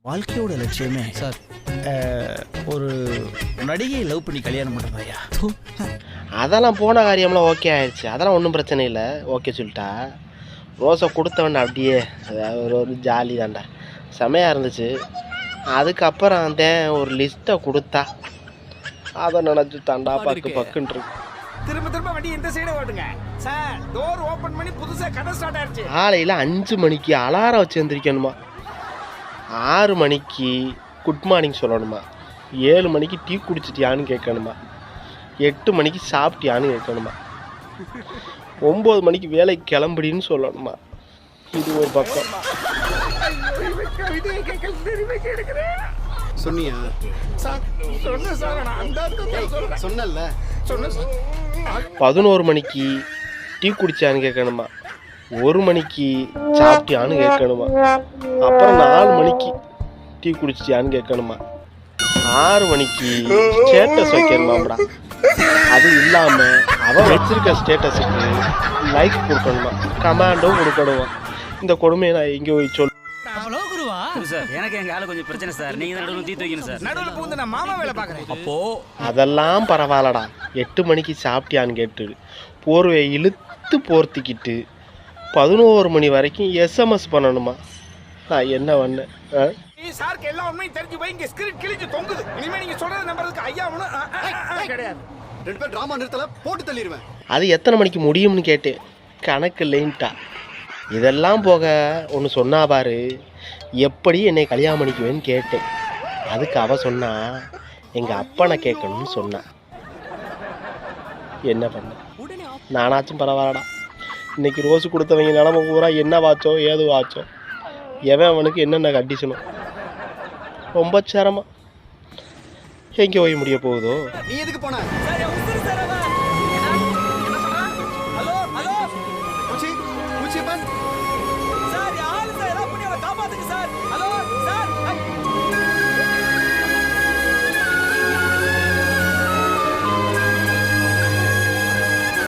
வாழ்க்கையோட லட்சியமே சார் ஒரு நடிகையை லவ் பண்ணி கல்யாணம் பண்ணுறதாயா? அதெல்லாம் போன காரியம்லாம் ஓகே ஆயிடுச்சு. அதெல்லாம் ஒன்றும் பிரச்சனை இல்லை. ஓகே சொல்லிட்டா. ரோஸை கொடுத்தவன்டா அப்படியே அது ஒரு ஜாலி தான்டா, செமையாக இருந்துச்சு. அதுக்கப்புறம் அந்த ஒரு லிஸ்ட்டை கொடுத்தா அதை நினச்சி தாண்டா பக்கு பக்குன்ட்டு திரும்ப திரும்ப வண்டி இந்த சைடு ஓட்டுங்க சார். டோர் ஓபன் பண்ணி புதுசா கடை ஸ்டார்ட் ஆயிருச்சு. காலையில் 5 மணிக்கு அலாரம் வச்சு எழுந்திரிக்கணுமா, 6 மணிக்கு குட் மார்னிங் சொல்லணுமா, 7 மணிக்கு டீ குடிச்சிட்டியான்னு கேட்கணுமா, 8 மணிக்கு சாப்பிட்டியான்னு கேட்கணுமா, 9 மணிக்கு வேலைக்கு கிளம்புடின்னு சொல்லணுமா. இது ஒரு பக்கம். சொன்னியா? சொன்னல 11 மணிக்கு டீ குடிச்சான்னு கேட்கணுமா, 1 மணிக்கு சாப்பிட்டியான்னு கேட்கணுமா, அப்புறம் 4 மணிக்கு டீ குடிச்சிட்டியான்னு கேட்கணுமா, 6 மணிக்கு ஸ்டேட்டஸ் வைக்கணுமாம்டா. அது இல்லாமல் அவன் வச்சிருக்க ஸ்டேட்டஸுக்கு லைக் கொடுக்கணுமா, கமாண்டும் கொடுக்கணுமா. இந்த கொடுமையை நான் எங்கே போய் சொல். சார் எனக்கு எங்க ஆளு கொஞ்சம் பிரச்சனை சார். நீங்க நடுவுல தீத்து வைக்கணும் சார். நடுவுல பூந்து நான் மாமா வேலை பாக்குறேன். அப்போ அதெல்லாம் பரவாயில்லடா. 8 மணிக்கு சாப்பிட்டியான்னு கேட்டு போர்வையை இழுத்து போர்த்திக்கிட்டு 11 மணி வரைக்கும் எஸ்எம்எஸ் பண்ணணுமா. நான் என்ன பண்ணேன்? சாருக்கு எல்லா உண்மையும் தெரிஞ்சு போய் இங்க ஸ்கிரிப்ட் கிழிஞ்சு தொங்குது. இனிமே நீங்க சொல்றது நம்புறதுக்கு ஐயா ஒண்ணு கிடையாது. 2 பேர் டிராமா நிறுத்தல போட்டு தள்ளிடுவேன். அது எத்தனை மணிக்கு முடியும்னு கேட்டேன். கணக்கு இல்லைன்ட்டா. இதெல்லாம் போக ஒன்று சொன்னா பாரு, எப்படி என்னை கல்யாணம் பண்ணிக்குவேன்னு கேட்டேன். அதுக்கு அவ சொன்னா எங்கள் அப்பனை கேட்கணும்னு சொன்னான். என்ன பண்ண? நானாச்சும் பரவாயில்லடா. இன்னைக்கு ரோஸு கொடுத்தவங்க நிலம பூரா என்ன வாச்சோ ஏது வாச்சோ, எவன் அவனுக்கு என்னென்ன கண்டிஷனும், ரொம்ப சிரமம். எங்கே போய் முடிய போகுதோ. நீ எதுக்கு போன? ஹலோ ஹலோ பூச்சி பூச்சி பன்